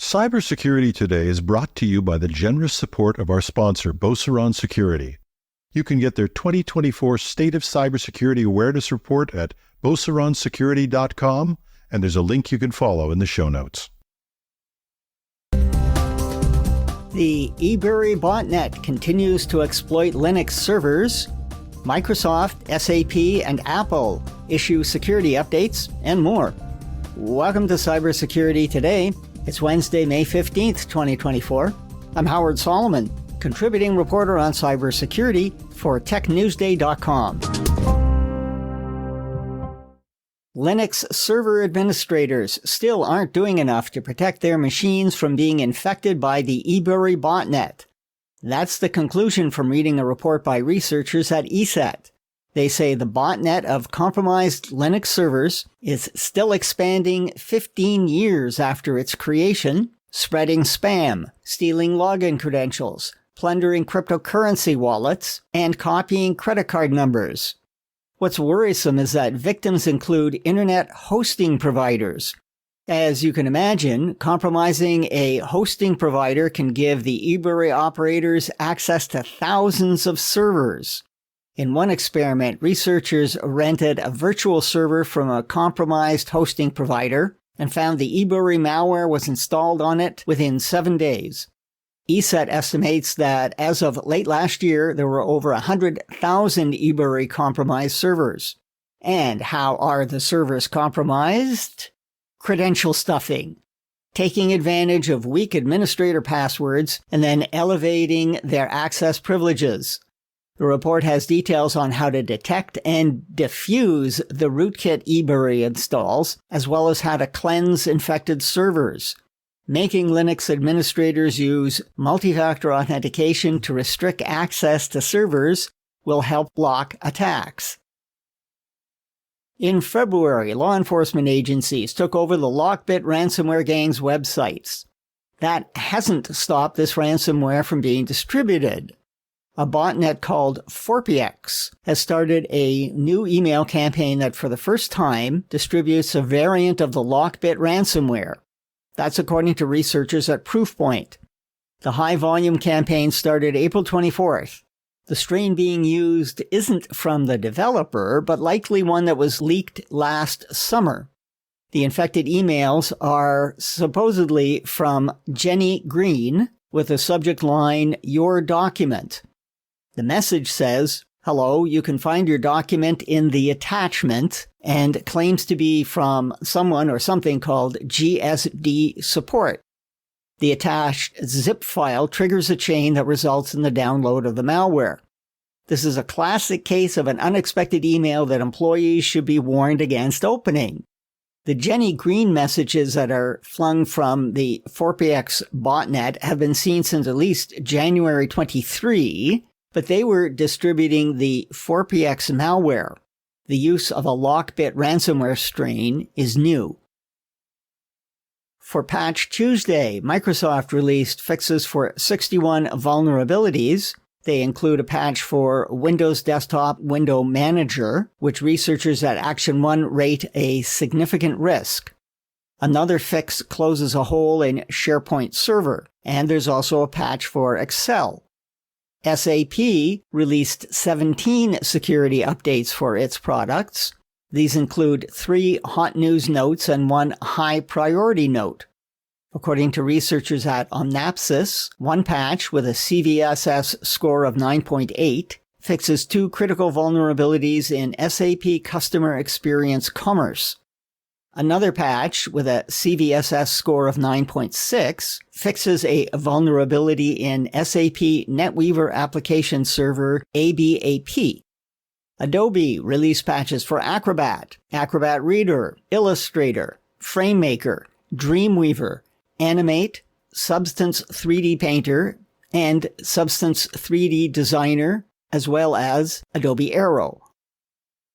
Cybersecurity Today is brought to you by the generous support of our sponsor, Beauceron Security. You can get their 2024 State of Cybersecurity Awareness Report at beauceronsecurity.com, and there's a link you can follow in the show notes. The Ebury botnet continues to exploit Linux servers. Microsoft, SAP, and Apple issue security updates, and more. Welcome to Cybersecurity Today. It's Wednesday, May 15th, 2024. I'm Howard Solomon, contributing reporter on cybersecurity for TechNewsDay.com. Linux server administrators still aren't doing enough to protect their machines from being infected by the Ebury botnet. That's the conclusion from reading a report by researchers at ESET. They say the botnet of compromised Linux servers is still expanding 15 years after its creation, spreading spam, stealing login credentials, plundering cryptocurrency wallets, and copying credit card numbers. What's worrisome is that victims include internet hosting providers. As you can imagine, compromising a hosting provider can give the Ebury operators access to thousands of servers. In one experiment, researchers rented a virtual server from a compromised hosting provider and found the Ebury malware was installed on it within 7 days. ESET estimates that as of late last year, there were over 100,000 Ebury compromised servers. And how are the servers compromised? Credential stuffing, taking advantage of weak administrator passwords and then elevating their access privileges. The report has details on how to detect and diffuse the rootkit Ebury installs, as well as how to cleanse infected servers. Making Linux administrators use multi-factor authentication to restrict access to servers will help block attacks. In February, law enforcement agencies took over the LockBit ransomware gang's websites. That hasn't stopped this ransomware from being distributed. A botnet called Phorpiex has started a new email campaign that for the first time distributes a variant of the LockBit ransomware. That's according to researchers at Proofpoint. The high-volume campaign started April 24th. The strain being used isn't from the developer, but likely one that was leaked last summer. The infected emails are supposedly from Jenny Green with the subject line, "Your document." The message says, "Hello, you can find your document in the attachment," and claims to be from someone or something called GSD support. The attached zip file triggers a chain that results in the download of the malware. This is a classic case of an unexpected email that employees should be warned against opening. The Jenny Green messages that are flung from the Phorpiex botnet have been seen since at least January 23, but they were distributing the Phorpiex malware. The use of a LockBit ransomware strain is new. For Patch Tuesday, Microsoft released fixes for 61 vulnerabilities. They include a patch for Windows Desktop Window Manager, which researchers at Action 1 rate a significant risk. Another fix closes a hole in SharePoint Server, and there's also a patch for Excel. SAP released 17 security updates for its products. These include 3 hot news notes and 1 high priority note. According to researchers at Omnapsis, one patch with a CVSS score of 9.8 fixes 2 critical vulnerabilities in SAP Customer Experience Commerce. Another patch with a CVSS score of 9.6 fixes a vulnerability in SAP NetWeaver Application Server ABAP. Adobe released patches for Acrobat, Acrobat Reader, Illustrator, FrameMaker, Dreamweaver, Animate, Substance 3D Painter, and Substance 3D Designer, as well as Adobe Aero.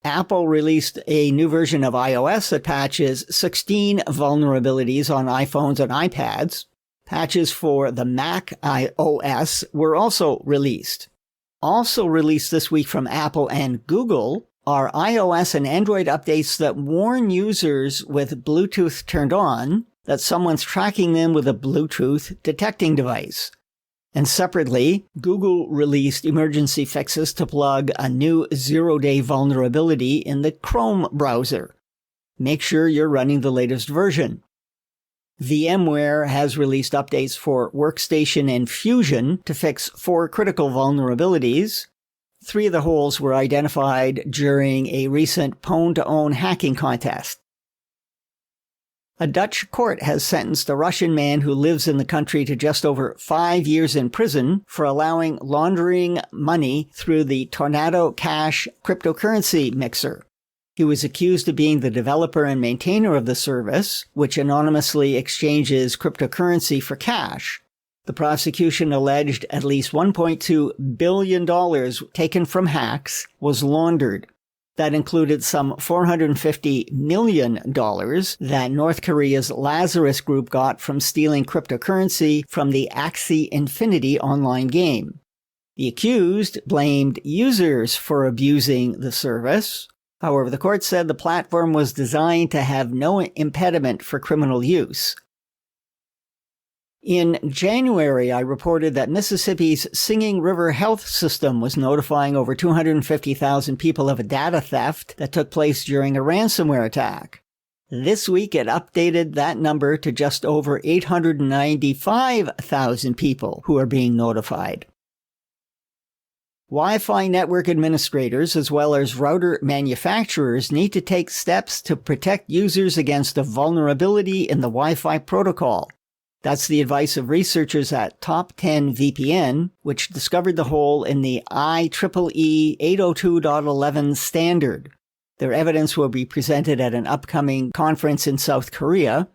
Apple released a new version of iOS that patches 16 vulnerabilities on iPhones and iPads. Patches for the Mac OS were also released. Also released this week from Apple and Google are iOS and Android updates that warn users with Bluetooth turned on that someone's tracking them with a Bluetooth detecting device. And separately, Google released emergency fixes to plug a new zero-day vulnerability in the Chrome browser. Make sure you're running the latest version. VMware has released updates for Workstation and Fusion to fix 4 critical vulnerabilities. 3 of the holes were identified during a recent Pwn2Own hacking contest. A Dutch court has sentenced a Russian man who lives in the country to just over 5 years in prison for allowing laundering money through the Tornado Cash cryptocurrency mixer. He was accused of being the developer and maintainer of the service, which anonymously exchanges cryptocurrency for cash. The prosecution alleged at least $1.2 billion taken from hacks was laundered. That included some $450 million that North Korea's Lazarus Group got from stealing cryptocurrency from the Axie Infinity online game. The accused blamed users for abusing the service. However, the court said the platform was designed to have no impediment for criminal use. In January, I reported that Mississippi's Singing River Health System was notifying over 250,000 people of a data theft that took place during a ransomware attack. This week, it updated that number to just over 895,000 people who are being notified. Wi-Fi network administrators as well as router manufacturers need to take steps to protect users against a vulnerability in the Wi-Fi protocol. That's the advice of researchers at Top 10 VPN, which discovered the hole in the IEEE 802.11 standard. Their evidence will be presented at an upcoming conference in South Korea,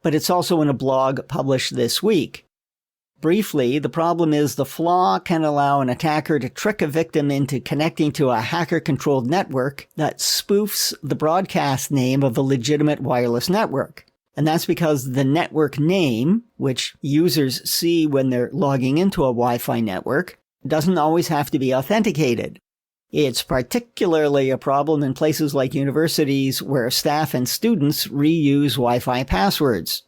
but it's also in a blog published this week. Briefly, the problem is the flaw can allow an attacker to trick a victim into connecting to a hacker-controlled network that spoofs the broadcast name of a legitimate wireless network. And that's because the network name, which users see when they're logging into a Wi-Fi network, doesn't always have to be authenticated. It's particularly a problem in places like universities where staff and students reuse Wi-Fi passwords.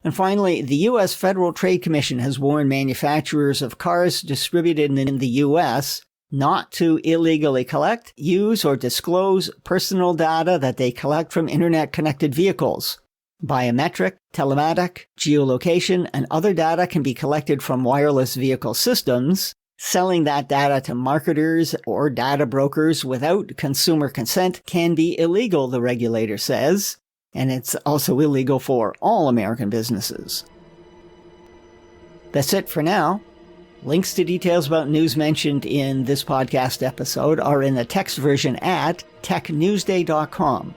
And finally, the U.S. Federal Trade Commission has warned manufacturers of cars distributed in the U.S. not to illegally collect, use, or disclose personal data that they collect from internet-connected vehicles. Biometric, telematic, geolocation, and other data can be collected from wireless vehicle systems. Selling that data to marketers or data brokers without consumer consent can be illegal, the regulator says, and it's also illegal for all American businesses. That's it for now. Links to details about news mentioned in this podcast episode are in the text version at technewsday.com.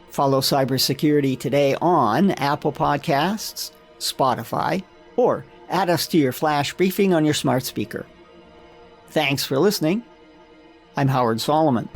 Follow Cybersecurity Today on Apple Podcasts, Spotify, or add us to your flash briefing on your smart speaker. Thanks for listening. I'm Howard Solomon.